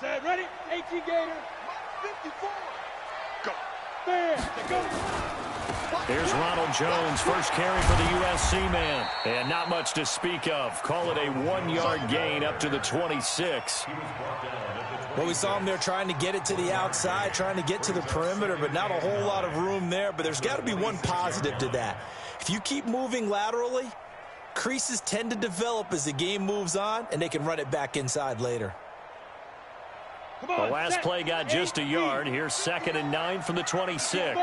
Set, ready? 18 Gator. 54. Go. There. Go. Here's Ronald Jones, first carry for the USC man. And not much to speak of. Call it a 1-yard gain up to the 26. Well, we saw him there trying to get it to the outside, trying to get to the perimeter, but not a whole lot of room there. But there's got to be one positive to that. If you keep moving laterally, creases tend to develop as the game moves on, and they can run it back inside later. The last play got just a yard. Here's 2nd and 9 from the 26.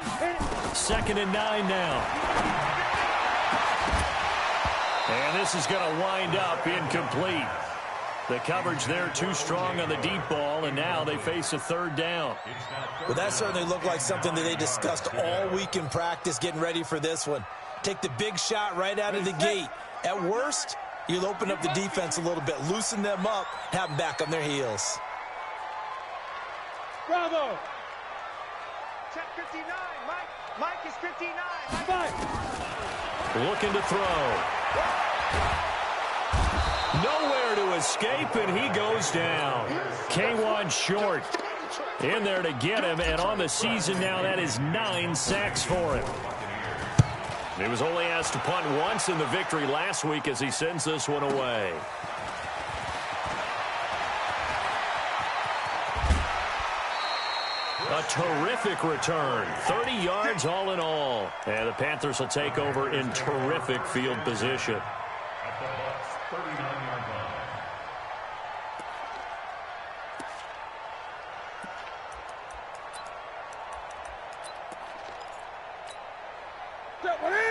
2nd and 9 now. And this is going to wind up incomplete. The coverage there too strong on the deep ball, and now they face a 3rd down. Well, that certainly looked like something that they discussed all week in practice getting ready for this one. Take the big shot right out of the gate. At worst, you'll open up the defense a little bit, loosen them up, have them back on their heels. Bravo. Check 59. Mike is 59. Looking to throw. Nowhere to escape, and he goes down. K1 short. In there to get him, and on the season now, that is 9 sacks for him. He was only asked to punt once in the victory last week as he sends this one away. A terrific return. 30 yards all in all. And the Panthers will take over in terrific field position.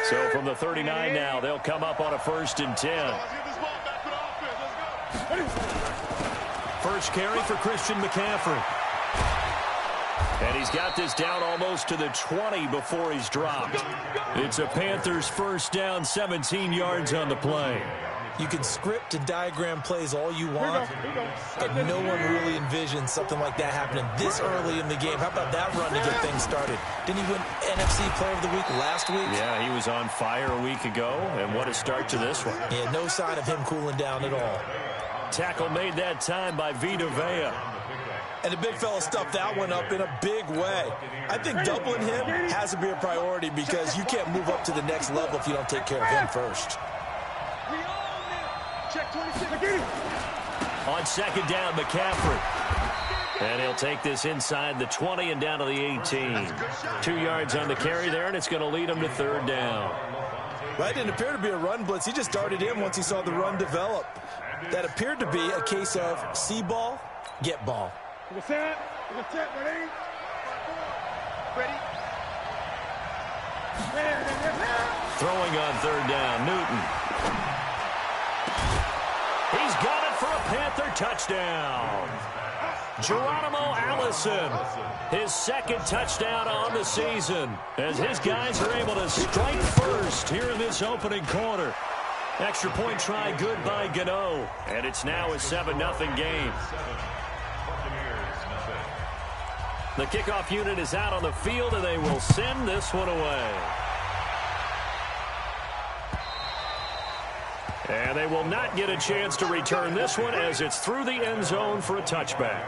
So from the 39 now, they'll come up on a 1st and 10. First carry for Christian McCaffrey. And he's got this down almost to the 20 before he's dropped. It's a Panthers 1st down, 17 yards on the play. You can script and diagram plays all you want, but no one really envisions something like that happening this early in the game. How about that run to get things started? Didn't he win NFC Player of the Week last week? Yeah, he was on fire a week ago, and what a start to this one. Yeah, no sign of him cooling down at all. Tackle made that time by Vita Vea. And the big fella stuffed that one up in a big way. I think doubling him has to be a priority because you can't move up to the next level if you don't take care of him first. Check 26. On 2nd down, McCaffrey. And he'll take this inside the 20 and down to the 18. 2 yards on the carry there, and it's going to lead him to 3rd down. Well, it didn't appear to be a run blitz. He just darted in once he saw the run develop. That appeared to be a case of see ball, get ball. Set, ready? Ready? Throwing on 3rd down, Newton. He's got it for a Panther touchdown. Geronimo Allison, his 2nd touchdown on the season, as his guys are able to strike first here in this opening quarter. Extra point try good by Gano, and it's now a 7-0 game. The kickoff unit is out on the field, and they will send this one away. And they will not get a chance to return this one as it's through the end zone for a touchback.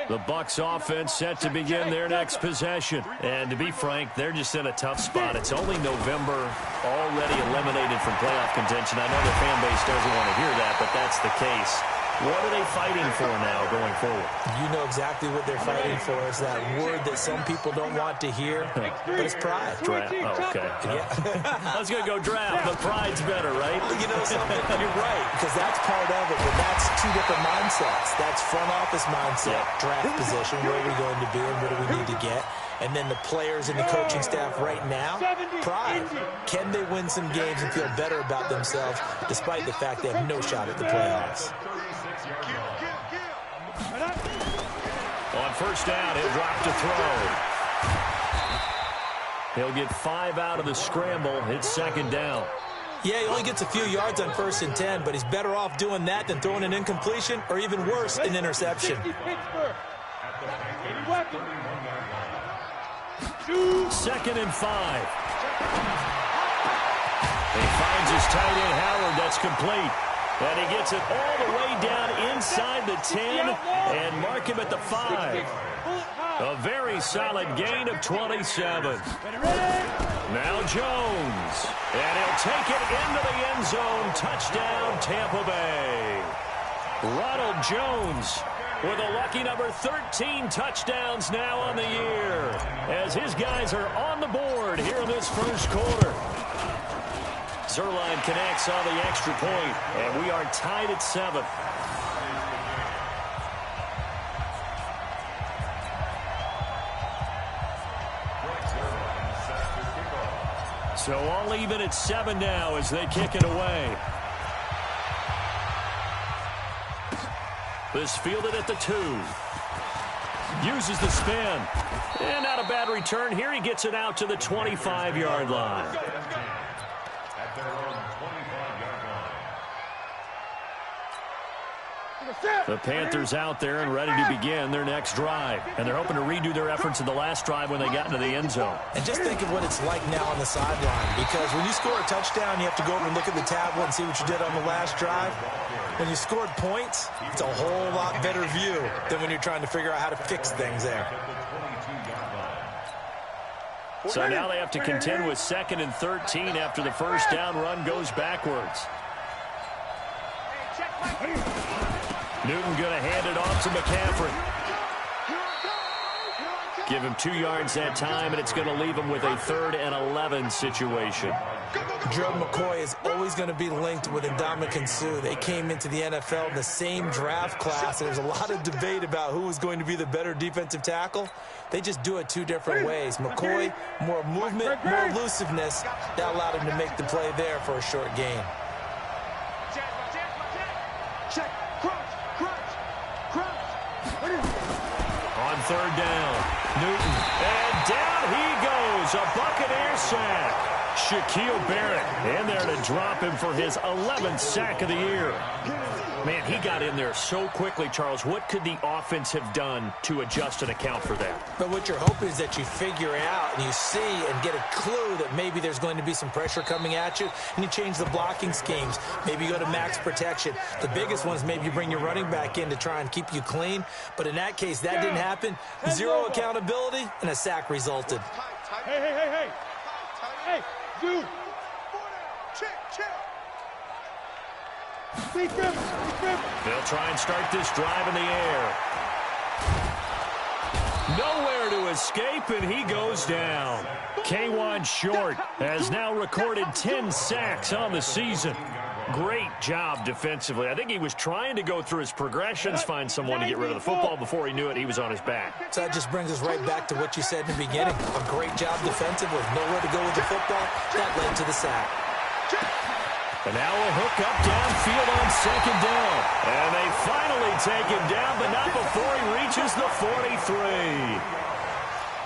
The Bucs offense set to begin their next possession. And to be frank, they're just in a tough spot. It's only November, already eliminated from playoff contention. I know the fan base doesn't want to hear that, but that's the case. What are they fighting for now going forward? You know exactly what they're fighting for. Is that word that some people don't want to hear, but it's pride. Draft. Oh, okay. Yeah. I was going to go draft, but pride's better, right? You know something? You're right, because that's part of it, but that's two different mindsets. That's front office mindset, draft position, where are we going to be and what do we need to get? And then the players and the coaching staff right now, pride. Can they win some games and feel better about themselves despite the fact they have no shot at the playoffs? On 1st down, he'll drop to throw. He'll get 5 out of the scramble. It's 2nd down. Yeah, he only gets a few yards on 1st and 10, but he's better off doing that than throwing an incompletion or even worse, an interception. 2nd and 5. He finds his tight end, Howard. That's complete. And he gets it all the way down inside the 10 and mark him at the 5. A very solid gain of 27. Now Jones. And he'll take it into the end zone. Touchdown, Tampa Bay. Ronald Jones with a lucky number 13 touchdowns now on the year, as his guys are on the board here in this first quarter. Zerline connects on the extra point, and we are tied at 7. So all even at 7 now as they kick it away. This fielded at the 2. Uses the spin. And not a bad return here. He gets it out to the 25-yard line. The Panthers out there and ready to begin their next drive. And they're hoping to redo their efforts in the last drive when they got into the end zone. And just think of what it's like now on the sideline. Because when you score a touchdown, you have to go over and look at the tablet and see what you did on the last drive. When you scored points, it's a whole lot better view than when you're trying to figure out how to fix things there. So now they have to contend with 2nd and 13 after the first down run goes backwards. Newton going to hand it off to McCaffrey. Give him 2 yards that time, and it's going to leave him with a 3rd and 11 situation. Gerald McCoy is always going to be linked with Ndamukong Suh. They came into the NFL in the same draft class. There's a lot of debate about who was going to be the better defensive tackle. They just do it 2 different ways. McCoy, more movement, more elusiveness. That allowed him to make the play there for a short gain. On 3rd down, Newton. And down he goes. A Buccaneer sack. Shaquille Barrett in there to drop him for his 11th sack of the year. Man, he got in there so quickly, Charles. What could the offense have done to adjust and account for that? But what you're hoping is that you figure out and you see and get a clue that maybe there's going to be some pressure coming at you, and you change the blocking schemes. Maybe you go to max protection. The biggest one is maybe you bring your running back in to try and keep you clean. But in that case, that didn't happen. 0 accountability, and a sack resulted. Hey. Hey, dude. Check. They'll try and start this drive in the air. Nowhere to escape, and he goes down. K'Wan Short has now recorded 10 sacks on the season. Great job defensively. I think he was trying to go through his progressions, find someone to get rid of the football. Before he knew it, he was on his back. So that just brings us right back to what you said in the beginning. A great job defensively. Nowhere to go with the football. That led to the sack. And now a hook up downfield on 2nd down. And they finally take him down, but not before he reaches the 43.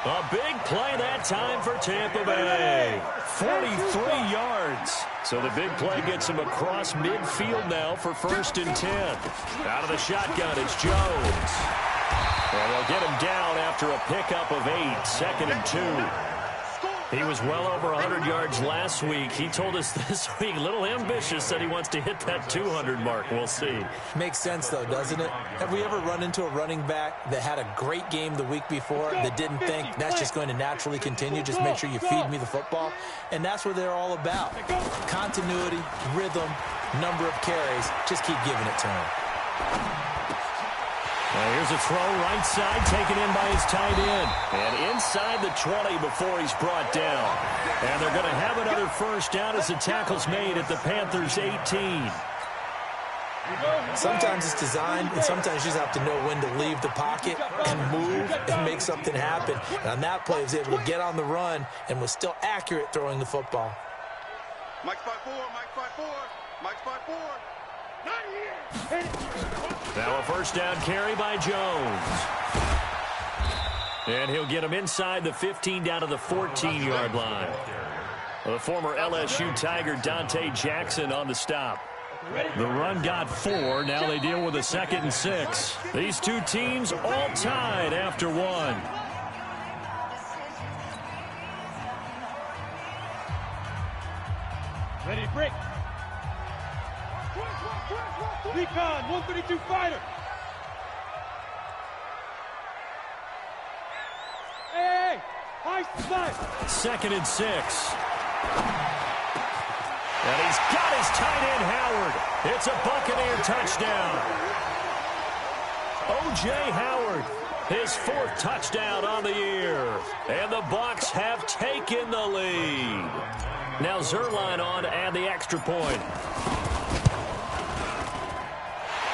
A big play that time for Tampa Bay. 43 yards. So the big play gets him across midfield now for 1st and 10. Out of the shotgun, it's Jones. And they'll get him down after a pickup of 8, 2nd and 2. He was well over 100 yards last week. He told us this week, a little ambitious, said he wants to hit that 200 mark. We'll see. Makes sense, though, doesn't it? Have we ever run into a running back that had a great game the week before that didn't think that's just going to naturally continue? Just make sure you feed me the football. And that's what they're all about. Continuity, rhythm, number of carries. Just keep giving it to him. Well, here's a throw right side, taken in by his tight end. And inside the 20 before he's brought down. And they're going to have another 1st down as the tackle's made at the Panthers' 18. Sometimes it's designed, and sometimes you just have to know when to leave the pocket and move and make something happen. And on that play, he was able to get on the run and was still accurate throwing the football. Mike's 5-4, Mike's 5-4, Mike's 5-4. Now a 1st down carry by Jones. And he'll get him inside the 15 down to the 14-yard line. The former LSU Tiger Dante Jackson on the stop. The run got 4. Now they deal with a 2nd and 6. These two teams all tied after 1. Ready to break. Recon, 132 fighter. Hey, high spot. 2nd and 6. And he's got his tight end, Howard. It's a Buccaneer touchdown. O.J. Howard, his 4th touchdown on the year. And the Bucs have taken the lead. Now Zerline on to add the extra point.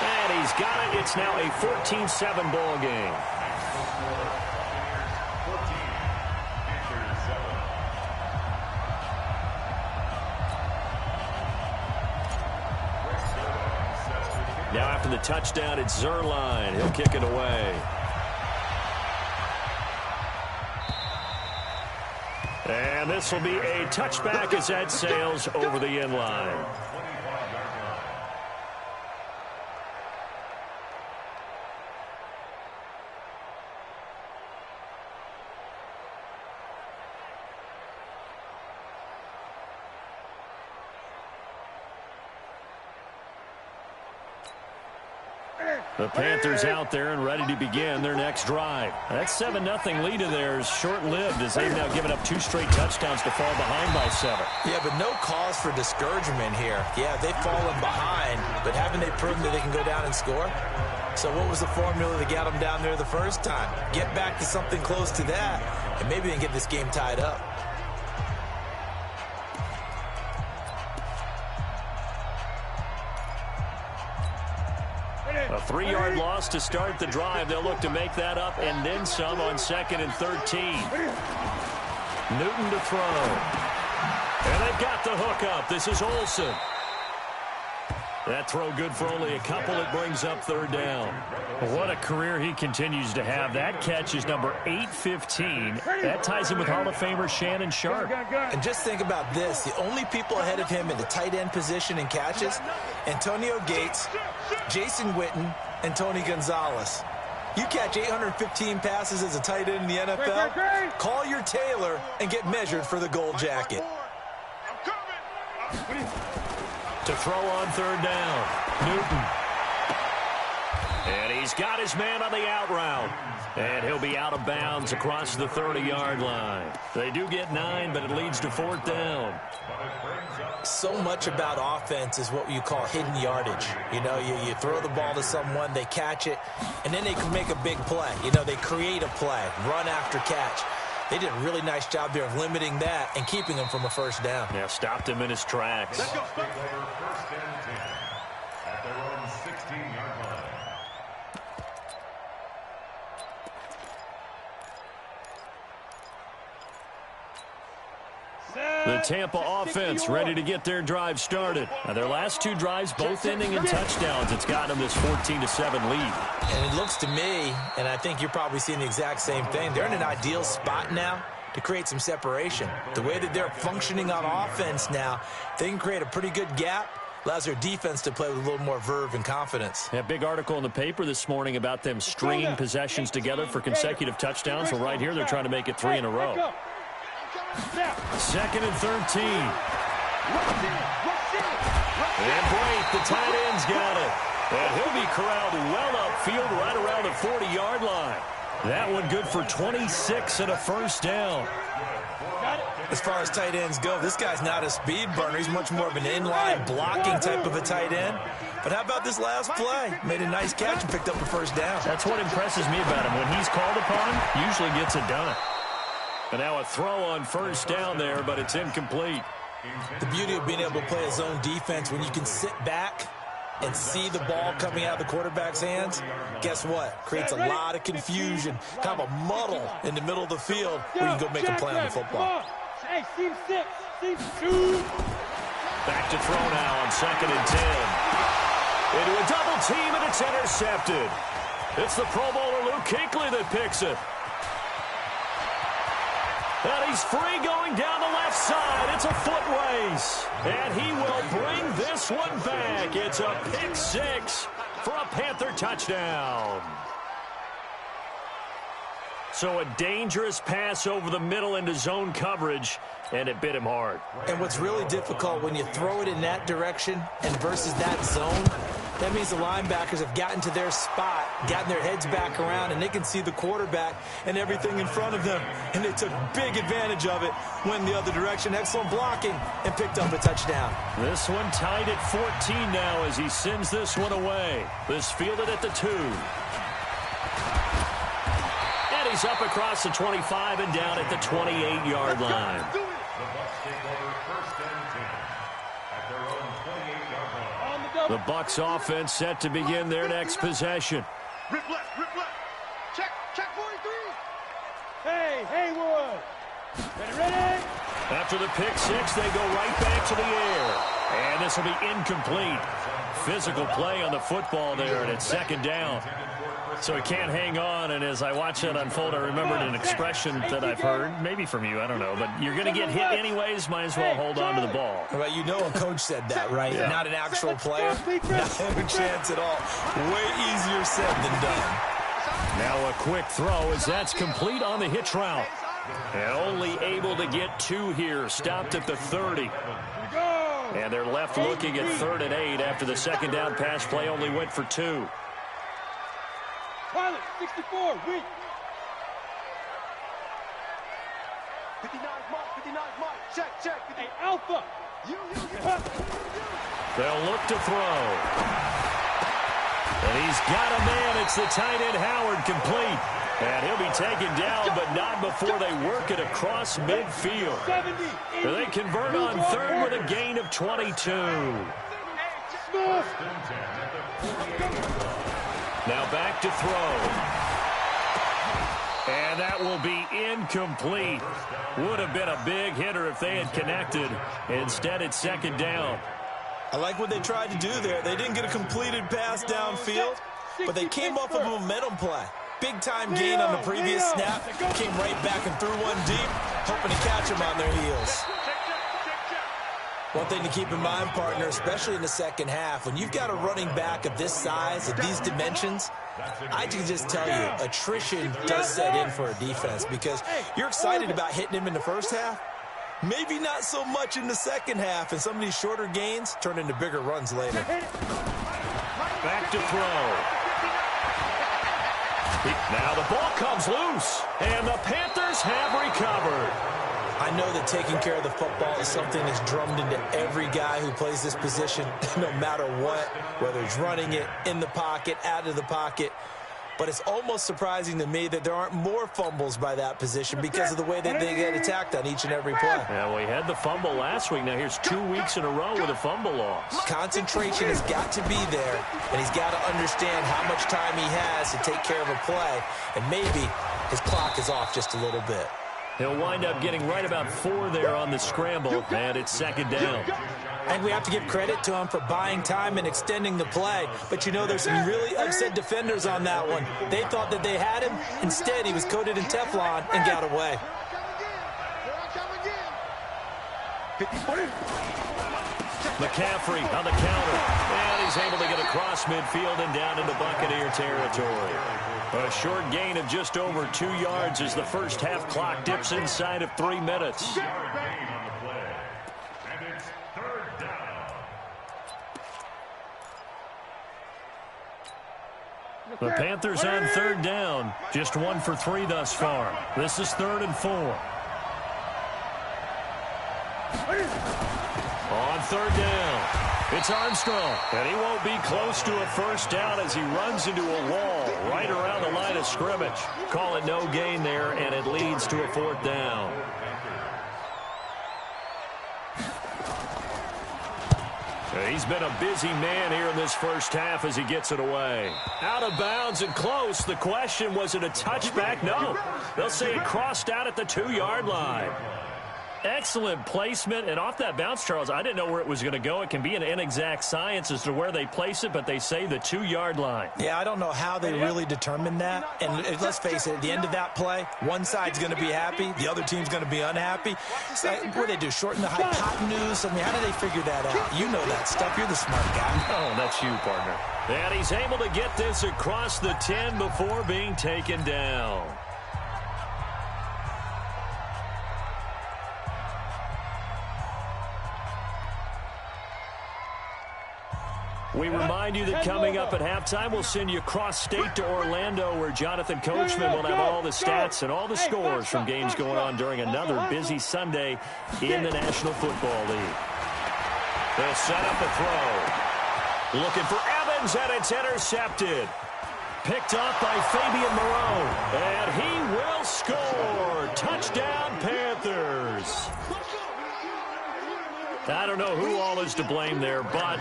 And he's got it. It's now a 14-7 ball game. Now after the touchdown, it's Zerline. He'll kick it away. And this will be a touchback as that sails over the end line. The Panthers out there and ready to begin their next drive. That 7-0 lead of theirs short-lived as they've now given up 2 straight touchdowns to fall behind by 7. Yeah, but no cause for discouragement here. Yeah, they've fallen behind, but haven't they proven that they can go down and score? So what was the formula that got them down there the first time? Get back to something close to that, and maybe they can get this game tied up. A 3-yard loss to start the drive. They'll look to make that up and then some on 2nd and 13. Newton to throw. And they've got the hook up. This is Olsen. That throw good for only a couple. It brings up 3rd down. What a career he continues to have. That catch is number 815. That ties him with Hall of Famer Shannon Sharp. And just think about this. The only people ahead of him in the tight end position in catches, Antonio Gates, Jason Witten, and Tony Gonzalez. You catch 815 passes as a tight end in the NFL, call your tailor and get measured for the gold jacket. To throw on 3rd down, Newton. And he's got his man on the out route. And he'll be out of bounds across the 30-yard line. They do get 9, but it leads to 4th down. So much about offense is what you call hidden yardage. You know, you throw the ball to someone, they catch it, and then they can make a big play. You know, they create a play, run after catch. They did a really nice job there of limiting that and keeping him from a 1st down. Yeah, stopped him in his tracks. Let's go. 1st and 10 at their own 16-yard line. The Tampa offense ready to get their drive started. Now, their last 2 drives both ending in touchdowns. It's got them this 14-7 lead. And it looks to me, and I think you're probably seeing the exact same thing, they're in an ideal spot now to create some separation. The way that they're functioning on offense now, they can create a pretty good gap. Allows their defense to play with a little more verve and confidence. A big article in the paper this morning about them stringing possessions together for consecutive touchdowns. Well, right here, they're trying to make it 3 in a row. 2nd and 13. And Blake, the tight end's got it. And he'll be corralled well upfield right around the 40-yard line. That one good for 26 and a 1st down. As far as tight ends go, this guy's not a speed burner. He's much more of an inline blocking type of a tight end. But how about this last play? Made a nice catch and picked up the 1st down. That's what impresses me about him. When he's called upon, usually gets it done. And now a throw on 1st down there, but it's incomplete. The beauty of being able to play a zone defense when you can sit back and see the ball coming out of the quarterback's hands, guess what? Creates a lot of confusion, kind of a muddle in the middle of the field where you can go make a play on the football. Hey, seam 6, seam 2. Back to throw now on 2nd and 10. Into a double team, and it's intercepted. It's the Pro Bowler Luke Kuechly that picks it. And he's free going down the left side. It's a foot race. And he will bring this one back. It's a pick 6 for a Panther touchdown. So a dangerous pass over the middle into zone coverage, and it bit him hard. And what's really difficult when you throw it in that direction and versus that zone, that means the linebackers have gotten to their spot, gotten their heads back around, and they can see the quarterback and everything in front of them. And they took big advantage of it, went the other direction, excellent blocking, and picked up a touchdown. This one tied at 14 now as he sends this one away. This fielded at the 2. And he's up across the 25 and down at the 28-yard line. The Bucs offense set to begin their next possession. Rip left, rip left. Check 43. Hey, Haywood. Ready? After the pick six, they go right back to the air. And this will be incomplete. Physical play on the football there, and it's second down. So he can't hang on, and as I watch that unfold, I remembered an expression that I've heard, maybe from you, I don't know, but you're going to get hit anyways, might as well hold on to the ball. Well, you know a coach said that, right? Yeah. Not an actual player. Not a chance at all. Way easier said than done. Now a quick throw as that's complete on the hitch route. And only able to get 2 here, stopped at the 30. And they're left looking at 3rd and 8 after the second down pass play only went for 2. Pilot, 64, weak. 59 mark. Check. Hey, Alpha. They'll look to throw. And he's got a man. It's the tight end Howard, complete. And he'll be taken down, but not before they work it across midfield. 70. They convert on 3rd with a gain of 22. Now back to throw. And that will be incomplete. Would have been a big hitter if they had connected. Instead, it's second down. I like what they tried to do there. They didn't get a completed pass downfield, but they came off of a momentum play. Big-time gain on the previous snap. Came right back and threw one deep, hoping to catch them on their heels. One thing to keep in mind, partner, especially in the second half, when you've got a running back of this size, of these dimensions, I can just tell you, attrition does set in for a defense because you're excited about hitting him in the first half. Maybe not so much in the second half, and some of these shorter gains turn into bigger runs later. Back to throw. Now the ball comes loose, and the Panthers have recovered. I know that taking care of the football is something that's drummed into every guy who plays this position, no matter what, whether it's running it, in the pocket, out of the pocket. But it's almost surprising to me that there aren't more fumbles by that position because of the way that they get attacked on each and every play. Yeah, we had the fumble last week. Now here's 2 weeks in a row with a fumble loss. Concentration has got to be there, and he's got to understand how much time he has to take care of a play, and maybe his clock is off just a little bit. He'll wind up getting right about 4 there on the scramble, and it's second down. And we have to give credit to him for buying time and extending the play. But, you know, there's some really upset defenders on that one. They thought that they had him. Instead, he was coated in Teflon and got away. McCaffrey on the counter. And he's able to get across midfield and down into Buccaneer territory. A short gain of just over 2 yards as the first half clock dips inside of 3 minutes. The Panthers on 3rd down. Just 1 for 3 thus far. This is 3rd and 4. On 3rd down, it's Armstrong. And he won't be close to a first down as he runs into a wall right around the line of scrimmage. Call it no gain there, and it leads to a 4th down. He's been a busy man here in this first half as he gets it away. Out of bounds and close. The question, was it a touchback? No. They'll say it crossed out at the 2-yard line. Excellent placement, and off that bounce, Charles, I didn't know where it was going to go. It can be an inexact science as to where they place it, but they say the 2-yard line. Yeah, I don't know how they really determined that. And let's face it, at the end of that play, one side's going to be happy, the other team's going to be unhappy. So, what do they do, shorten the hypotenuse? I mean, how do they figure that out? You know that stuff. You're the smart guy. Oh, that's you, partner. And he's able to get this across the 10 before being taken down. We remind you that coming up at halftime, we'll send you cross-state to Orlando, where Jonathan Coachman will have all the stats and all the scores from games going on during another busy Sunday in the National Football League. They'll set up a throw. Looking for Evans, and it's intercepted. Picked off by Fabian Moreau, and he will score. Touchdown, Panthers. I don't know who all is to blame there, but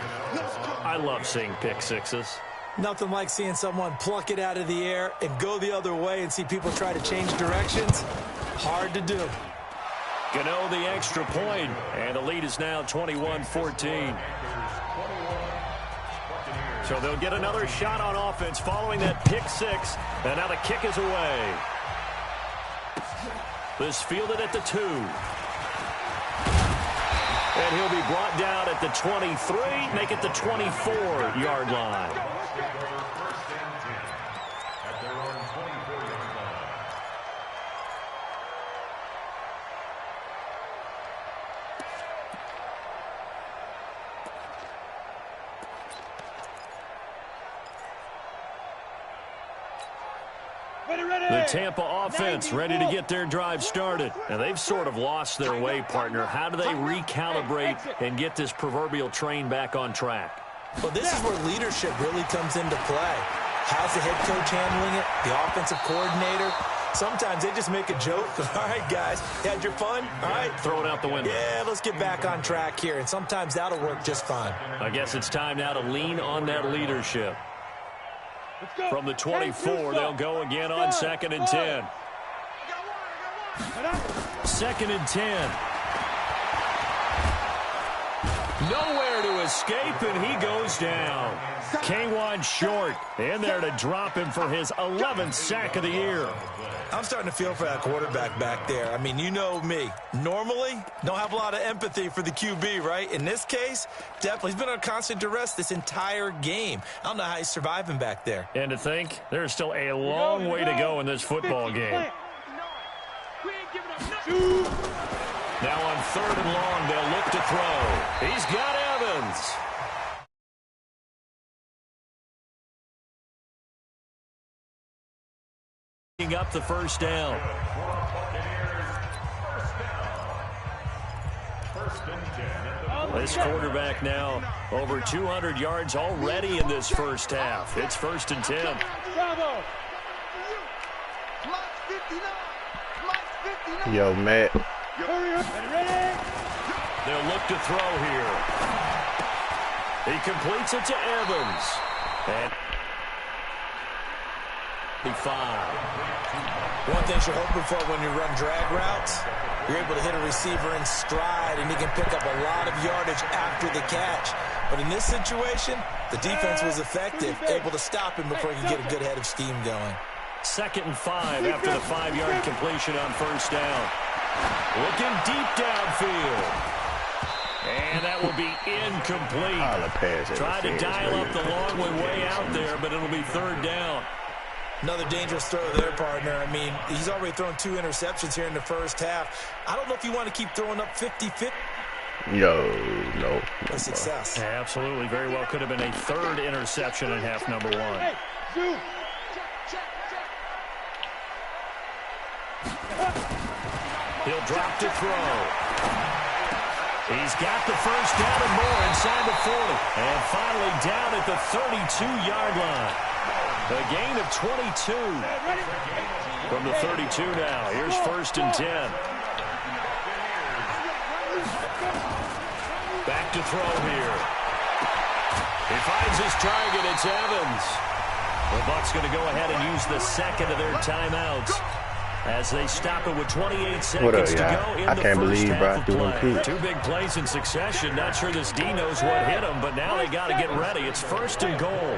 I love seeing pick sixes. Nothing like seeing someone pluck it out of the air and go the other way and see people try to change directions. Hard to do. Gano the extra point, and the lead is now 21-14. So they'll get another shot on offense following that pick six, and now the kick is away. This fielded at the 2. And he'll be brought down at the 23, make it the 24-yard line. The Tampa offense ready to get their drive started. And they've sort of lost their way, partner. How do they recalibrate and get this proverbial train back on track? Well, this is where leadership really comes into play. How's the head coach handling it? The offensive coordinator? Sometimes they just make a joke. All right, guys, you had your fun? All right. Throw it out the window. Yeah, let's get back on track here. And sometimes that'll work just fine. I guess it's time now to lean on that leadership. From the 24, they'll go again on 2nd and 10. 2nd and 10. Nowhere to escape, and he goes down. K1 Short in there to drop him for his 11th sack of the year. I'm starting to feel for that quarterback back there. I mean, you know me. Normally, don't have a lot of empathy for the QB, right? In this case, definitely. He's been under constant duress this entire game. I don't know how he's surviving back there. And to think, there's still a long way to go in this football game. Now on 3rd and long, they'll look to throw. He's got Evans. Up the first down. This quarterback now over 200 yards already in this first half. It's 1st and 10. Yo, Matt. They'll look to throw here. He completes it to Evans. And 5. One thing you're hoping for when you run drag routes, you're able to hit a receiver in stride, and he can pick up a lot of yardage after the catch. But in this situation, the defense was effective, able to stop him before he could get a good head of steam going. 2nd and 5 after the 5-yard completion on first down. Looking deep downfield. And that will be incomplete. Try to dial up the long way out there, but it'll be 3rd down. Another dangerous throw there, partner. I mean, he's already thrown 2 interceptions here in the first half. I don't know if you want to keep throwing up 50-50. No. A success. Yeah, absolutely. Very well could have been a 3rd interception in half number 1. He'll drop to throw. He's got the first down and more inside the 40. And finally down at the 32-yard line. A gain of 22 from the 32 now. Here's 1st and 10. Back to throw here. He finds his target. It's Evans. The Bucs going to go ahead and use the 2nd of their timeouts as they stop it with 28 seconds to go in the first half of play. 2 big plays in succession. Not sure this D knows what hit him, but now they got to get ready. It's 1st and goal.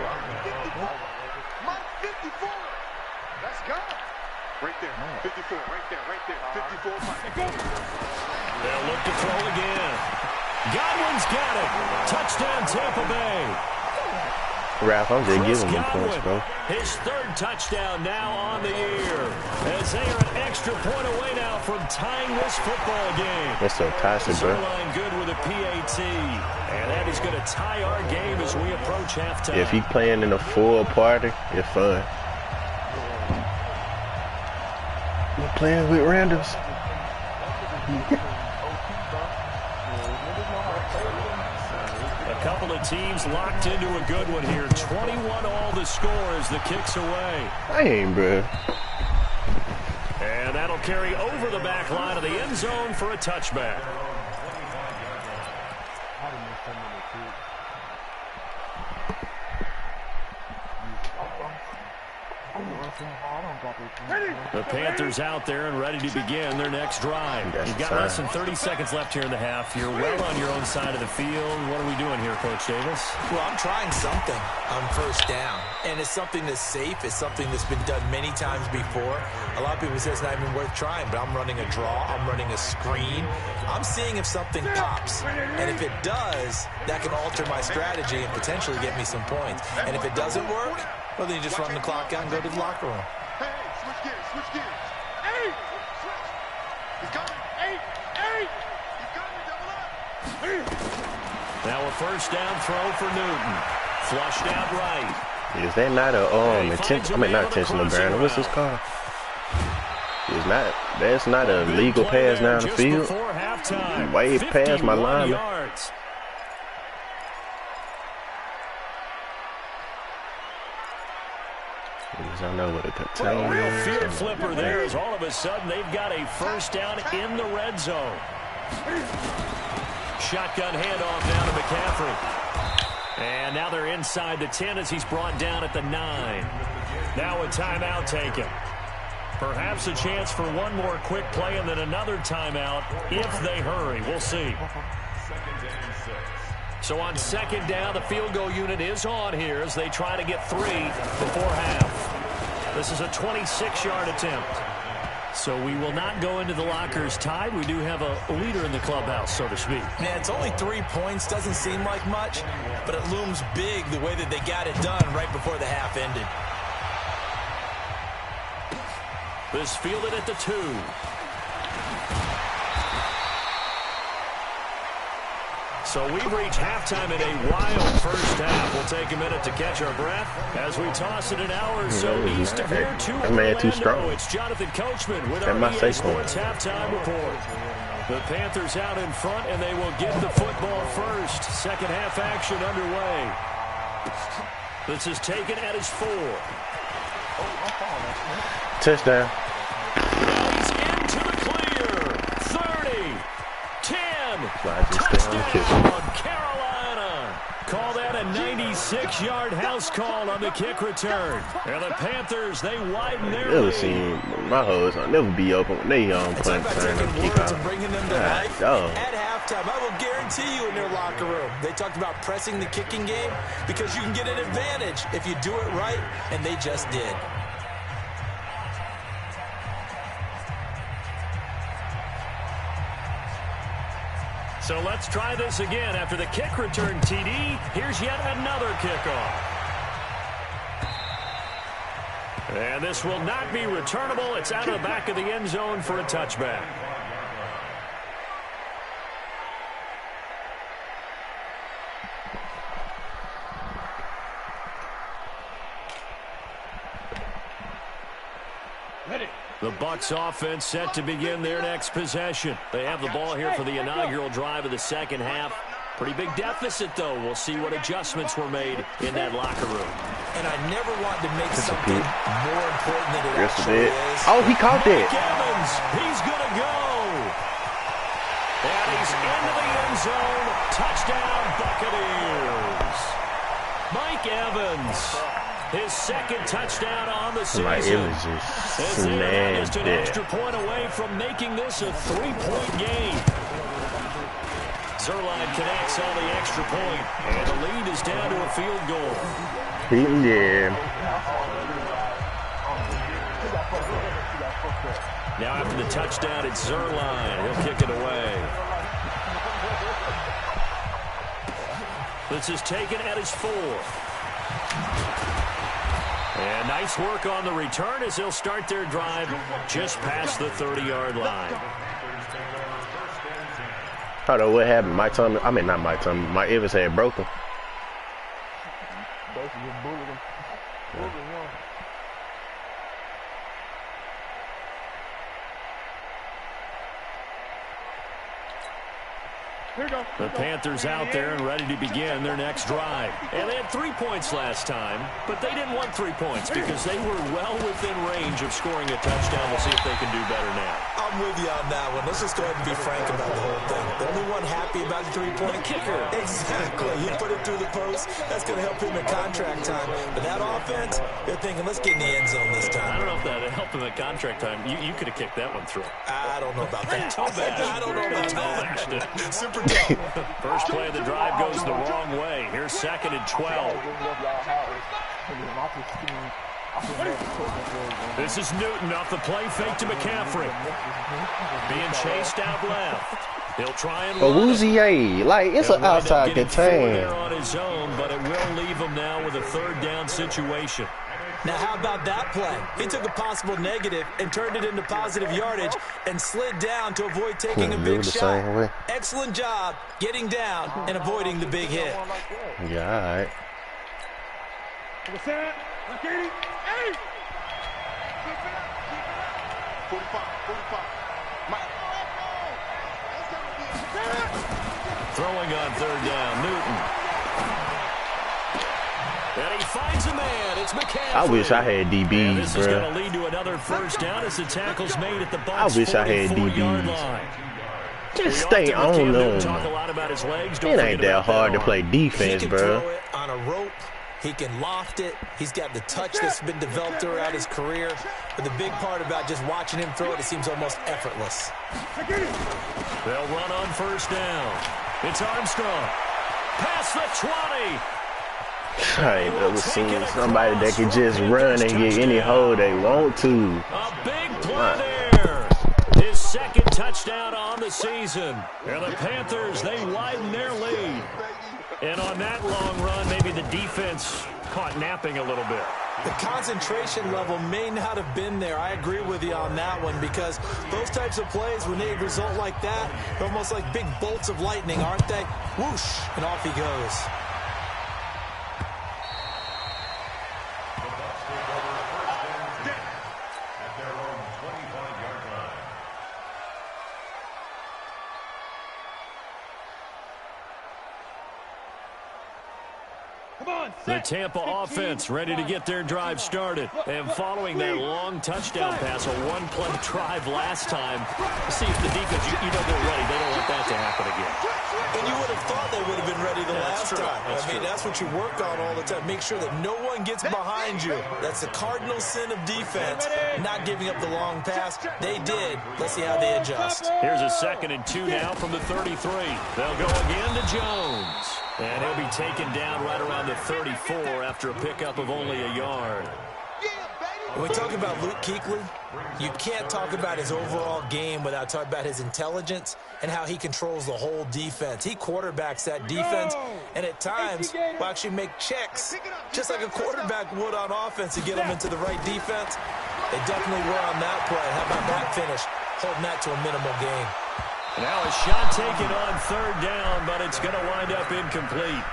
Let's go. Right there. 54. Right there. 54. They'll look to throw again. Godwin's got it. Touchdown, Tampa Bay. Ralph, I'm just giving them points, bro. His third touchdown now on the year. As they are an extra point away now from tying this football game. That's so toxic, bro. Zerline good with a PAT. And that is going to tie our game as we approach halftime. If he playing in a full party, it's fun. We're playing with randoms. A couple of teams locked into a good one here. 21 all the score as the kick's away. Dang, bro. And that'll carry over the back line of the end zone for a touchback. The Panthers out there and ready to begin their next drive. You've got less than 30 seconds left here in the half. You're well on your own side of the field. What are we doing here, Coach Davis? Well, I'm trying something on first down. And it's something that's safe. It's something that's been done many times before. A lot of people say it's not even worth trying, but I'm running a draw. I'm running a screen. I'm seeing if something pops. And if it does, that can alter my strategy and potentially get me some points. And if it doesn't work, well, then you just run the clock out and go to the locker room. Hey, switch gears, switch gears. Hey! He's coming. Hey! He's coming, double up. Now a first down throw for Newton. Flushed out right. Is that not a intentional? I mean, not intentional, Brandon. What's this called? It's not. That's not a legal pass down the field. Way past my lineman. I know what a container. A real field flipper there as all of a sudden they've got a first down in the red zone. Shotgun handoff down to McCaffrey. And now they're inside the 10 as he's brought down at the 9. Now a timeout taken. Perhaps a chance for one more quick play and then another timeout if they hurry. We'll see. So on second down, the field goal unit is on here as they try to get 3 before half. This is a 26-yard attempt. So we will not go into the lockers tied. We do have a leader in the clubhouse, so to speak. Yeah, it's only 3 points. Doesn't seem like much, but it looms big the way that they got it done right before the half ended. This fielded at the 2. So we've reached halftime in a wild first half. We'll take a minute to catch our breath as we toss it an hour or so east of here to Orlando. It's Jonathan Coachman with our EA Sports halftime report. The Panthers out in front, and they will get the football first. Second half action underway. This is taken at his 4. Touchdown. He's into the clear. 30. 10. Touchdown, Carolina. Call that a 96-yard house call on the kick return. And the Panthers, they widen their lead. My hose will never be open when they punt time and kick off. Bringing them to life at halftime. I will guarantee you in their locker room, they talked about pressing the kicking game because you can get an advantage if you do it right, and they just did. So let's try this again. After the kick return TD, here's yet another kickoff. And this will not be returnable. It's out of the back of the end zone for a touchback. The Bucs offense set to begin their next possession. They have the ball here for the inaugural drive of the second half. Pretty big deficit, though. We'll see what adjustments were made in that locker room. And I never want to make something more important than it actually is. Oh, he caught that. Mike Evans, he's going to go. And he's into the end zone. Touchdown, Buccaneers. Mike Evans. His second touchdown on the season. As they are just an extra point away from making this a 3-point game. Zerline connects on the extra point, and the lead is down to a field goal. Now after the touchdown, it's Zerline. He'll kick it away. This is taken at his 4. And nice work on the return as they'll start their drive just past the 30-yard line. I don't know what happened. My tongue, I mean, not my tongue. My Evans had broken. The Panthers out there and ready to begin their next drive. And they had 3 points last time, but they didn't want 3 points because they were well within range of scoring a touchdown. We'll see if they can do better now. I'm with you on that one. Let's just go ahead and be frank about the whole thing. The only one happy about the 3-point kicker. Exactly. He put it through the post. That's going to help him in contract time. But that offense, they're thinking, let's get in the end zone this time. I don't know if that helped him at contract time. You could have kicked that one through. I don't know about that. I don't know about that. Super tough. First play of the drive goes the wrong way. Here's 2nd and 12. This is Newton off the play fake to McCaffrey. Being chased out left. He'll try and Awuzie, like it's an outside contain. There on his own, but it will leave him now with a 3rd down situation. Now, how about that play? He took a possible negative and turned it into positive yardage and slid down to avoid taking a big shot. Excellent job getting down and avoiding the big hit. Yeah, all right. 45. Throwing on 3rd down, Newton. And he finds a man. It's McCaffrey. I wish I had DBs, this is going to lead to another 1st down as the tackle's made at the Bucs. I wish I had DBs. Just stay on them. It ain't that hard to play defense, he can bro. Throw it on a rope. He can loft it. He's got the touch that's been developed throughout his career. But the big part about just watching him throw it, it seems almost effortless. They'll run on 1st down. It's Armstrong. Past the 20. I ain't never seen somebody that can just run and get any hole they want to. A big play there. His 2nd touchdown on the season. And the Panthers, they widen their lead. And on that long run, maybe the defense caught napping a little bit. The concentration level may not have been there. I agree with you on that one because those types of plays, when they result like that, they're almost like big bolts of lightning, aren't they? Whoosh, and off he goes. The Tampa offense ready to get their drive started. And following that long touchdown pass, a 1-play drive last time, see if the defense, you know they're ready. They don't want that to happen again. And you would have thought they would have been ready the last time. That's what you work on all the time. Make sure that no one gets behind you. That's the cardinal sin of defense, not giving up the long pass. They did. Let's see how they adjust. Here's a 2nd and 2 now from the 33. They'll go again to Jones. And he'll be taken down right around the 34 after a pickup of only a yard. When we talk about Luke Kuechly, you can't talk about his overall game without talking about his intelligence and how he controls the whole defense. He quarterbacks that defense, and at times will actually make checks, just like a quarterback would on offense to get them into the right defense. They definitely were on that play. How about that finish? Holding that to a minimal gain. Now a shot taken on 3rd down, but it's going to wind up incomplete.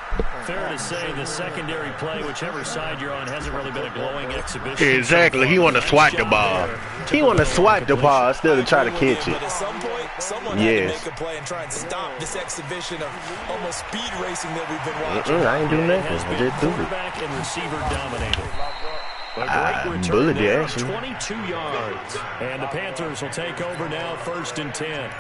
Fair to say the secondary play, whichever side you're on, hasn't really been a glowing exhibition. Exactly. He want to swat the ball. He want to swat the ball instead of try to catch it. But at some point, someone had to make a play and try and stop this exhibition of almost speed racing that we've been watching. I ain't do nothing. I just do it. Quarterback and receiver dominated. A great return there, 22 yards. And the Panthers will take over now, 1st and 10.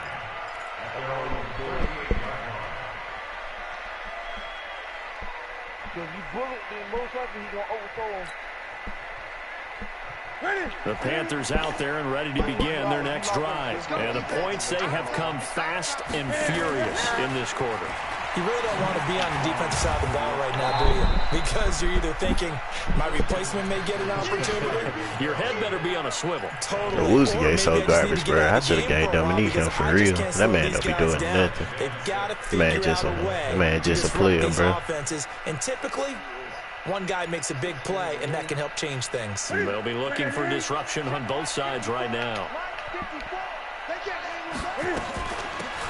The Panthers out there and ready to begin their next drive. And the points, they have come fast and furious in this quarter. You really don't want to be on the defensive side of the ball right now, do you? Because you're either thinking, my replacement may get an opportunity. Your head better be on a swivel. Totally. The Awuzie so garbage, bro. I should have gave Dominique him for real. That man don't be doing nothing. They've got to Man just a player, bro. And typically, One guy makes a big play, and that can help change things. They'll be looking for disruption on both sides right now.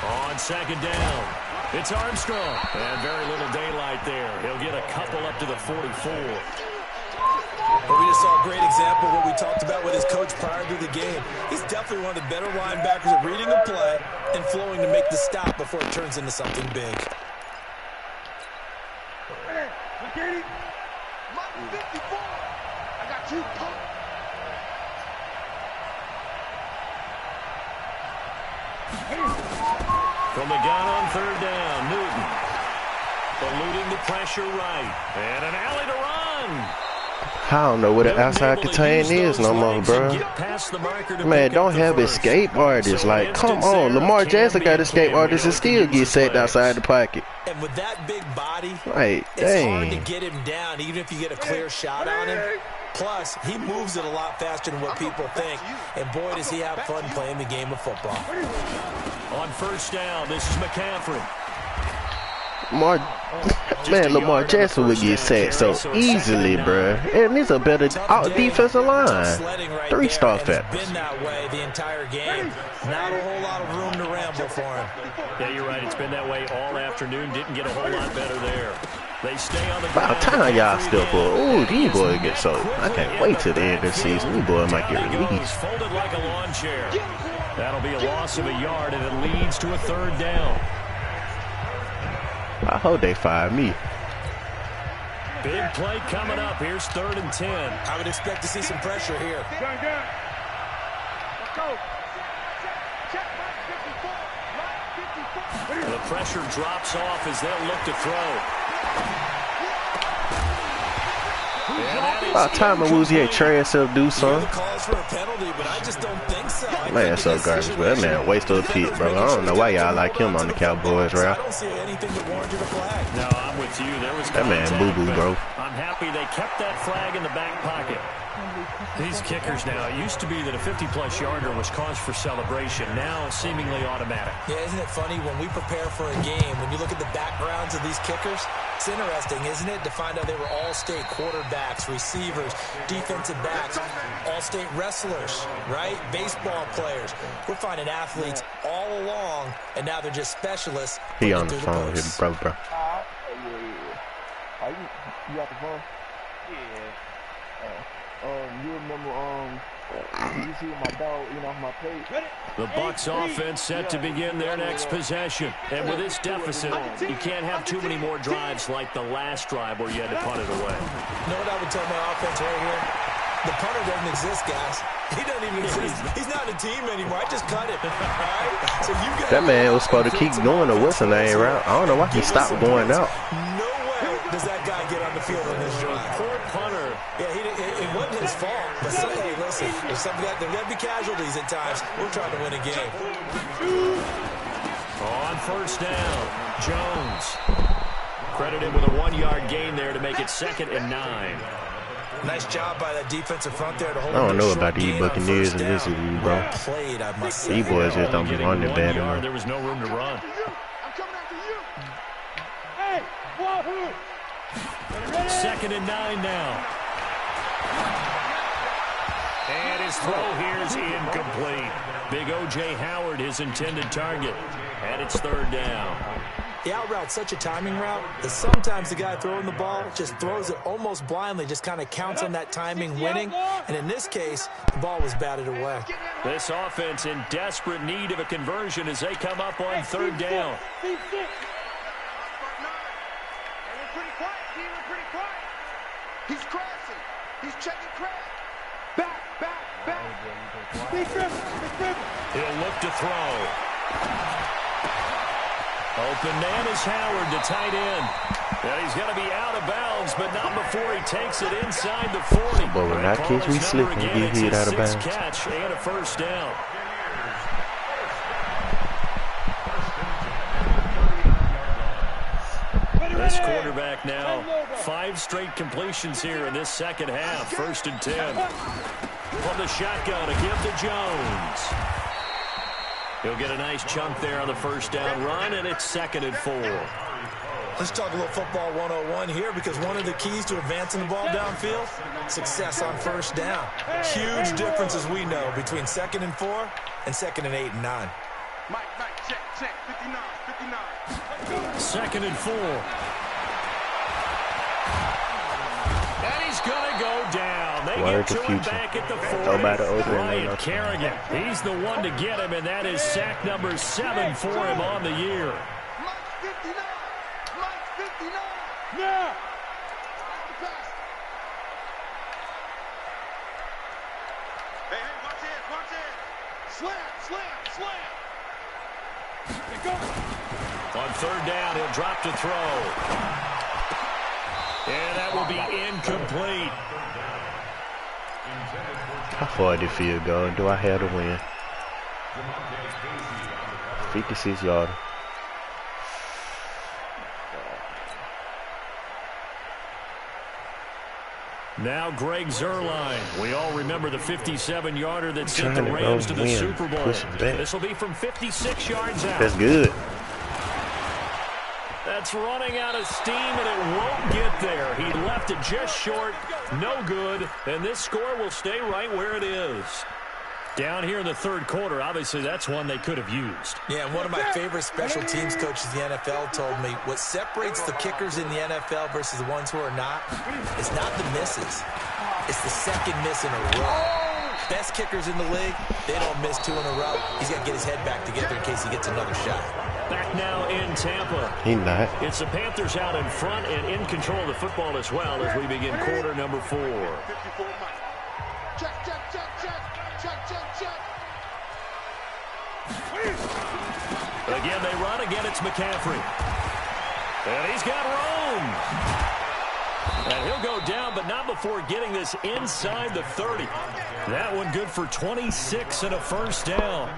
On second down, it's Armstrong. And very little daylight there. He'll get a couple up to the 44. But we just saw a great example of what we talked about with his coach prior to the game. He's definitely one of the better linebackers at reading a play and flowing to make the stop before it turns into something big. I got you, punk. From the gun on third down, Newton. Eluding the pressure right. And an alley to run. I don't know what an outside contain is no more, bro. Man, don't have escape artists. Like, come on. Lamar Jackson got escape artists and still get sacked outside the pocket. And with that big body, like, it's hard to get him down, even if you get a clear shot on him. Plus, he moves it a lot faster than what people think. And boy, does he have fun playing the game of football. On first down, this is McCaffrey. Lamar Jackson would get sacked so easily, bruh. And it's a better defensive line. 3-star factors. Been that way the entire game. Not a whole lot of room to ramble for him. Yeah, you're right. It's been that way all afternoon. Didn't get a whole lot better there. They stay on the About time y'all still for. Ooh, these boys get sold. I can't wait till the end of the season. These boys might get released. Folded like a lawn chair. That'll be a loss of a yard, and it leads to a third down. I hope they fire me. Big play coming up. Here's 3rd and 10. I would expect to see some pressure here. Let's go. The pressure drops off as they'll look to throw. About time Awuzie try himself do something. Calls for a penalty, but I just don't think so. Man, that's so garbage, bro. That man waste of a pick, bro. I don't know why y'all like him on the Cowboys, right? I don't see anything that warranted a flag. No, I'm with you. There was that man boo-boo, bro. I'm happy they kept that flag in the back pocket. These kickers now, it used to be that a 50-plus yarder was cause for celebration. Now, seemingly automatic. Yeah, isn't it funny when we prepare for a game, when you look at the backgrounds of these kickers, it's interesting, isn't it, to find out they were all-state quarterbacks, receivers, defensive backs, all-state wrestlers, right? Baseball players. We're finding athletes all along, and now they're just specialists. He on the phone with his brother, bro. You got the phone? Yeah. You remember, you see my dog, off my plate? The Bucs offense set to begin their next possession. And with this deficit, you can't have too many more drives like the last drive where you had to punt it away. You know what I would tell my offense right here? The punter doesn't exist, guys. He doesn't even exist. He's not a team anymore. I just cut it. Right? So you guys, that man was supposed to keep going to what's the name route. I don't know why he stopped going out. No way does that guy get on the field on this drive. Poor punter. Yeah, it wasn't his fault. But hey, listen, there's got to be casualties at times. We're trying to win a game. On first down, Jones. Credit him with a 1-yard gain there to make it 2nd and 9. Nice job by that defensive front there to hold. I don't know about these Buccaneers in this league, bro. Played, I must say. These boys just don't be running bad enough. There was no room to run. I'm coming after you. Hey, wahoo! 2nd and 9 now. And his throw here is incomplete. Big O.J. Howard, his intended target. And it's 3rd down. The out route's such a timing route that sometimes the guy throwing the ball just throws it almost blindly, just kind of counts on that timing winning. And in this case, the ball was batted away. This offense in desperate need of a conversion as they come up on 3rd down. He's crossing. He's checking crack. Back. He'll look to throw. Open man is Howard, the tight end. And he's going to be out of bounds, but not before he takes it inside the 40. But when that catch we slip and get hit out of bounds. Catch and a first down. This quarterback now, 5 straight completions here in this second half. 1st and 10. From the shotgun, a give to Jones. He'll get a nice chunk there on the first down run, and it's 2nd and 4. Let's talk a little football 101 here, because one of the keys to advancing the ball downfield, success on first down. Huge difference, as we know, between 2nd and 4 and 2nd and 8 and 9. Mike, check, 59, 59. 2nd and 4. And he's going to go down. They Word get to to him future. back at the 40. Nobody open. Ryan Kerrigan, he's the one to get him, and that is sack number 7 for him on the year. Mike 59, Mike 59. Now. Hey, watch it. Slam. They go. On 3rd down, he'll drop to throw. And that will be incomplete. How far did field go? Do I have to win? 56 yards. Now Greg Zuerlein. We all remember the 57-yarder that sent Trying the to Rams go to the win. Super Bowl. Pushing back. This will be from 56 yards out. That's good. That's running out of steam, and it won't get there. He left it just short. No good. And this score will stay right where it is. Down here in the 3rd quarter, obviously that's one they could have used. Yeah, and one of my favorite special teams coaches in the NFL told me what separates the kickers in the NFL versus the ones who are not is not the misses. It's the second miss in a row. Best kickers in the league, they don't miss 2 in a row. He's got to get his head back together in case he gets another shot. Back now in Tampa. He not. It's the Panthers out in front and in control of the football as well as we begin quarter number 4. 54, Mike. Check. Again, they run. Again, it's McCaffrey. And he's got room. And he'll go down, but not before getting this inside the 30. That one good for 26 and a first down.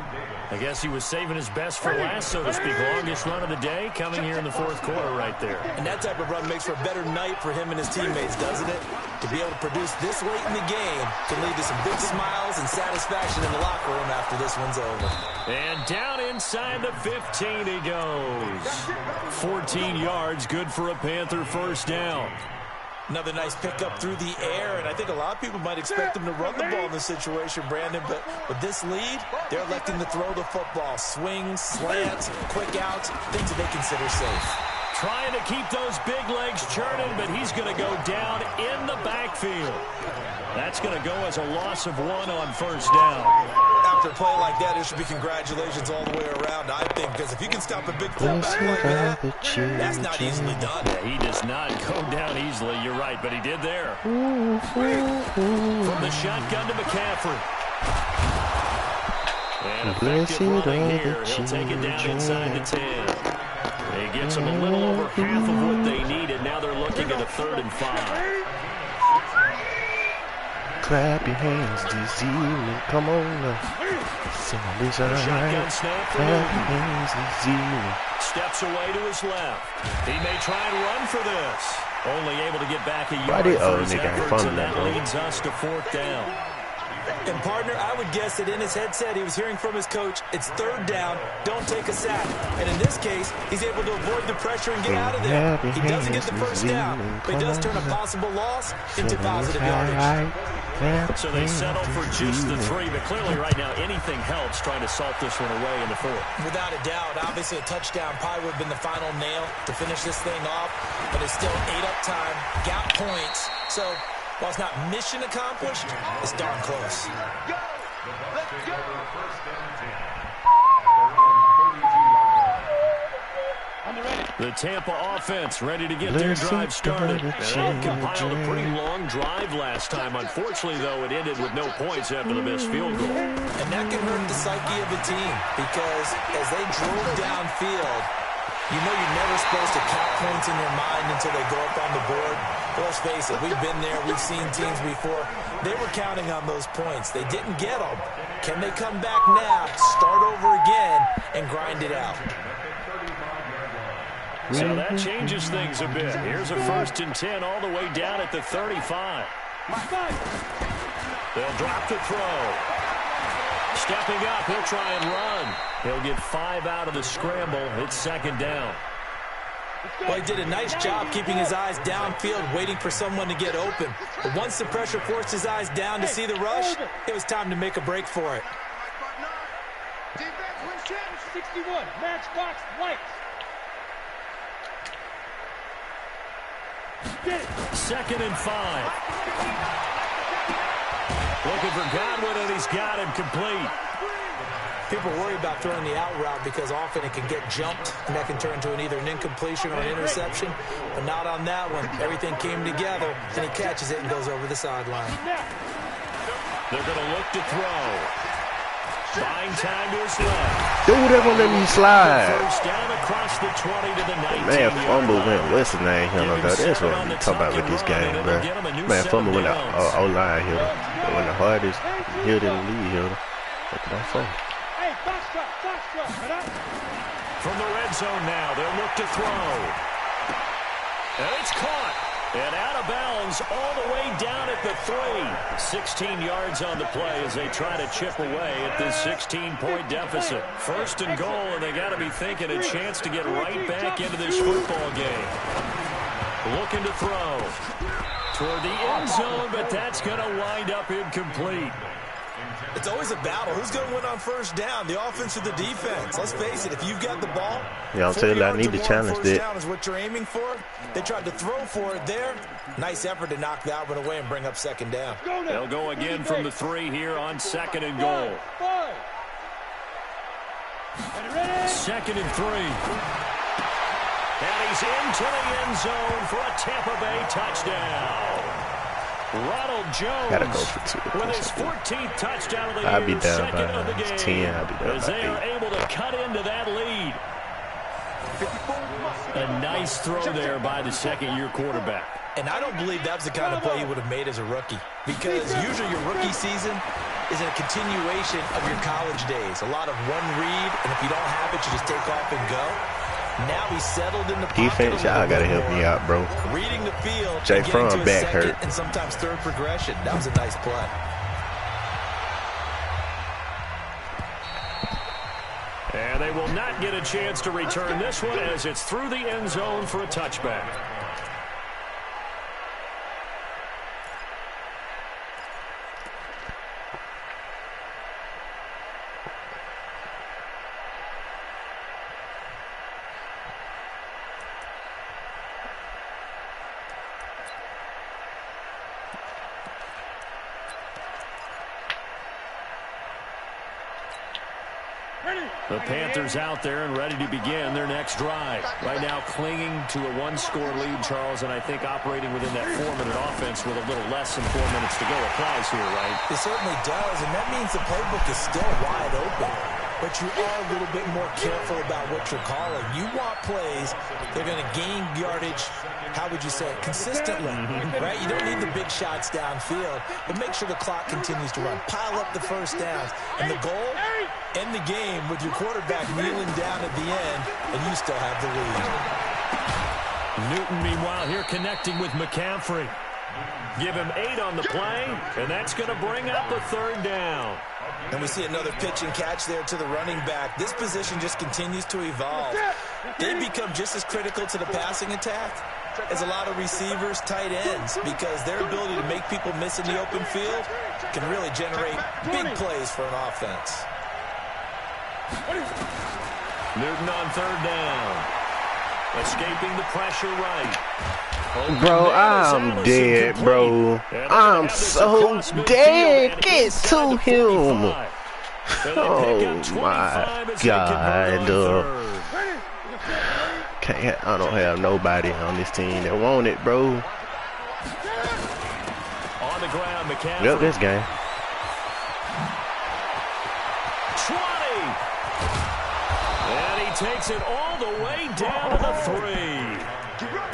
I guess he was saving his best for last, so to speak. Longest run of the day coming here in the 4th quarter right there. And that type of run makes for a better night for him and his teammates, doesn't it? To be able to produce this late in the game can lead to some big smiles and satisfaction in the locker room after this one's over. And down inside the 15 he goes. 14 yards, good for a Panther first down. Another nice pickup through the air, and I think a lot of people might expect them to run the ball in this situation, Brandon, but with this lead, they're electing to throw the football. Swings, slants, quick outs, things that they consider safe. Trying to keep those big legs churning, but he's going to go down in the backfield. That's going to go as a loss of 1 on first down. After a play like that, there should be congratulations all the way around, I think, because if you can stop a big fullback like that, that's not easily done. Yeah, he does not go down easily, you're right, but he did there. From the shotgun to McCaffrey. And effective running here. He'll take it down inside the 10. He gets them a little over half of what they needed. Now they're looking at a 3rd and 5. Clap your hands this evening. Come on now. Somebody's all Shotgun right. snap for Clap Newton. your hands this evening. Steps away to his left. He may try and run for this. Only able to get back a Why yard did for his nigga efforts, fumble and that that, bro? leads us to 4th down. And, partner, I would guess that in his headset he was hearing from his coach, it's 3rd down, don't take a sack. And in this case, he's able to avoid the pressure and get out of there. He doesn't get the first down, but he does turn a possible loss into positive yardage. So they settle for just the 3, but clearly right now anything helps trying to salt this one away in the 4th. Without a doubt, obviously a touchdown probably would have been the final nail to finish this thing off, but it's still 8-up time, got points. So while it's not mission accomplished, it's darn close. The Tampa offense ready to get their drive started. And they compiled a pretty long drive last time. Unfortunately, though, it ended with no points after the missed field goal. And that can hurt the psyche of a team because as they drove downfield, you know you're never supposed to count points in your mind until they go up on the board. But let's face it, we've been there. We've seen teams before. They were counting on those points. They didn't get them. Can they come back now, start over again, and grind it out? So that changes things a bit. Here's a 1st and 10 all the way down at the 35. They'll drop the throw. Stepping up, he'll try and run. He'll get 5 out of the scramble. It's 2nd down. Well, he did a nice job keeping his eyes downfield, waiting for someone to get open. But once the pressure forced his eyes down to see the rush, it was time to make a break for it. Defense wins championships. 61, matchbox lights. Get it. 2nd and 5. Looking for Godwin, and he's got him complete. People worry about throwing the out route because often it can get jumped, and that can turn into either an incompletion or an interception. But not on that one. Everything came together, and he catches it and goes over the sideline. They're going to look to throw. Buying time to his left. Dude, they're going to let me slide. First down across the 20 to the 19. Man, fumble went, what's his name? That's what I'm talking about with this game, bro. Man, fumble went the O-line hit him. But when the hardest hit in the league hit him. Look at that fumble. From the red zone now, they'll look to throw. And it's caught. And out of bounds all the way down at the 3. 16 yards on the play as they try to chip away at this 16-point deficit. 1st and goal, and they got to be thinking a chance to get right back into this football game. Looking to throw toward the end zone, but that's going to wind up incomplete. It's always a battle. Who's going to win on 1st down, the offense or the defense? Let's face it, if you've got the ball, yeah, I'll tell you, I need to challenge that. Down is what you're aiming for. They tried to throw for it there. Nice effort to knock that one away and bring up 2nd down. They'll go again from the 3 here on 2nd and goal. 2nd and 3. And he's into the end zone for a Tampa Bay touchdown. Ronald Jones gotta go for 2. with his 14th touchdown of the year. I'll be down by 2nd of the game. 10. I'll be down as by they 8. are able to cut into that lead. A nice throw there by the 2nd-year quarterback. And I don't believe that's the kind of play you would have made as a rookie, because usually your rookie season is a continuation of your college days. A lot of one read, and if you don't have it, you just take off and go. Now he's settled in the pocket. Defense, y'all gotta help me out, bro. Reading the field, Jay and Fromm getting to back a 2nd hurt. and sometimes 3rd progression. That was a nice play. And they will not get a chance to return this one as it's through the end zone for a touchback. The Panthers out there and ready to begin their next drive. Right now clinging to a 1-score lead, Charles, and I think operating within that 4-minute offense with a little less than 4 minutes to go applies here, right? It certainly does, and that means the playbook is still wide open. But you are a little bit more careful about what you're calling. You want plays they're going to gain yardage, how would you say it, consistently, right? You don't need the big shots downfield, but make sure the clock continues to run. Pile up the 1st downs, and the goal, end the game with your quarterback kneeling down at the end, and you still have the lead. Newton, meanwhile, here connecting with McCaffrey. Give him 8 on the play, and that's going to bring up a 3rd down. And we see another pitch and catch there to the running back. This position just continues to evolve. They become just as critical to the passing attack as a lot of receivers, tight ends, because their ability to make people miss in the open field can really generate big plays for an offense. Newton on 3rd down. Escaping the pressure right. Bro, I'm dead, bro. I'm so dead. Get to him. Oh, my God. I don't have nobody on this team that want it, bro. On the ground, McCaffrey. Yep, this game. 20. And he takes it all the way down to the 3.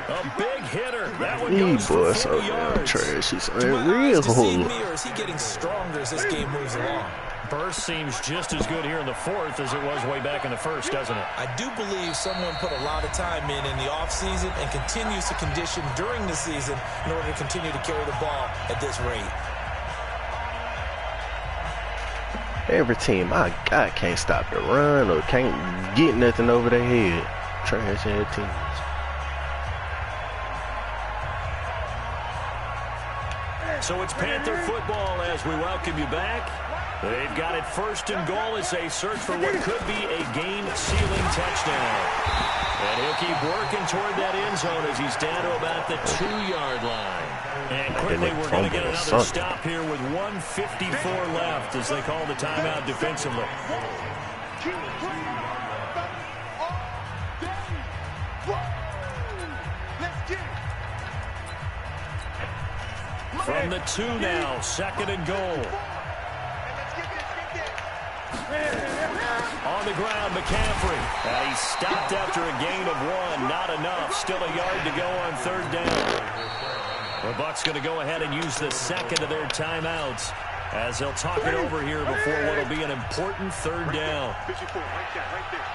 A big hitter. That one goes for 40 yards. Trash. He's Is he getting stronger as this game moves along? Burst seems just as good here in the 4th as it was way back in the 1st, doesn't it? I do believe someone put a lot of time in the offseason and continues to condition during the season in order to continue to carry the ball at this rate. Every team, I can't stop the run or can't get nothing over their head. Trash head teams. So it's Panther football as we welcome you back. They've got it 1st and goal as they search for what could be a game-sealing touchdown. And he'll keep working toward that end zone as he's down to about the 2-yard line. And quickly, we're going to get another stop here with 1:54 left as they call the timeout defensively. From the 2 now, 2nd and goal. On the ground, McCaffrey. And he stopped after a gain of 1. Not enough. Still a yard to go on 3rd down. The Bucs going to go ahead and use the 2nd of their timeouts as they'll talk it over here before what will be an important 3rd down. 54, right there,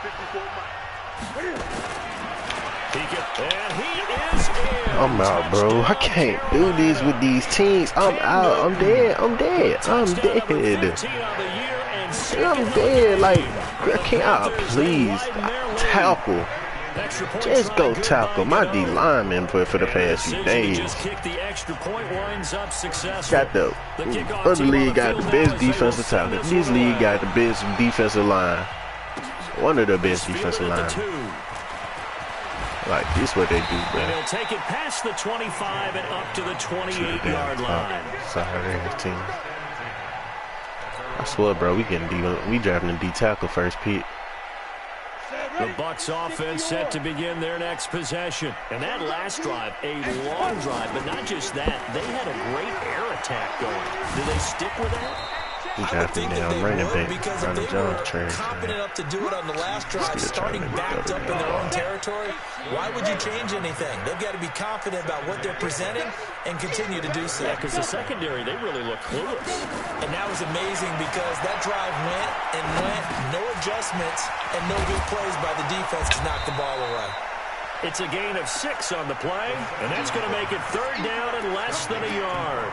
54. And he is in. I'm out, bro. I can't do this with these teams. I'm out. I'm dead. I'm dead. I'm dead. I'm dead. Like, I can't. Please tackle. Just go tackle my D lineman for the past few days. Got the other league got the best defensive tackle. This league got the best defensive line. One of the best defensive lines. Like, this what they do, bro. And he'll take it past the 25 and up to the 28-yard line. Sorry, team. I swear, bro, we drafting a D tackle first pick. The Bucs offense set to begin their next possession. And that last drive, a long drive, but not just that. They had a great air attack going. Do they stick with that? We drafted down running back. Because if they were confident enough to do it on the last drive, starting backed up in their own territory, why would you change anything? They've got to be confident about what they're presenting and continue to do so. Yeah, because the secondary, they really look clueless. And that was amazing because that drive went and went, no adjustments, and no good plays by the defense to knock the ball away. It's a gain of 6 on the play, and that's going to make it 3rd down and less than a yard.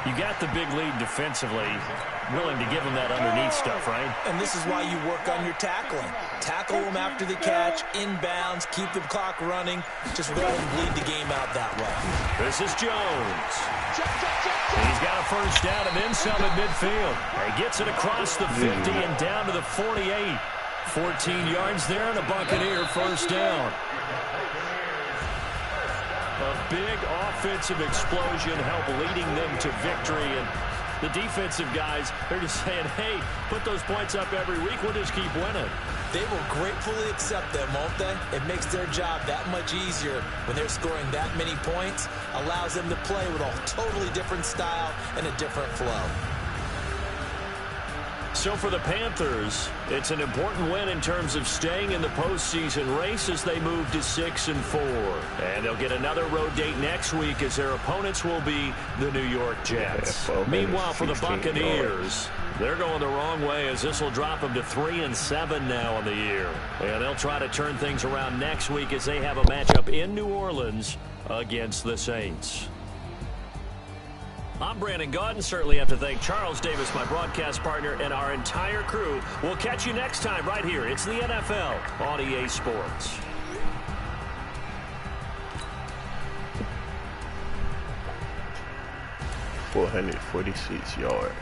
You got the big lead defensively, willing to give them that underneath stuff, right? And this is why you work on your tackling. Tackle them after the catch, inbounds, keep the clock running. Just let them bleed the game out that way. This is Jones. He's got a 1st down and then some at midfield. He gets it across the 50 and down to the 48. 14 yards there and a Buccaneer 1st down. A big offensive explosion helped leading them to victory. And the defensive guys, they're just saying, hey, put those points up every week. We'll just keep winning. They will gratefully accept them, won't they? It makes their job that much easier when they're scoring that many points. Allows them to play with a totally different style and a different flow. So for the Panthers, it's an important win in terms of staying in the postseason race as they move to 6-4. And they'll get another road date next week as their opponents will be the New York Jets. Meanwhile, for the Buccaneers, they're going the wrong way as this will drop them to 3-7 now on the year. And they'll try to turn things around next week as they have a matchup in New Orleans against the Saints. I'm Brandon Gaudin. Certainly have to thank Charles Davis, my broadcast partner, and our entire crew. We'll catch you next time right here. It's the NFL on EA Sports. 446 yards.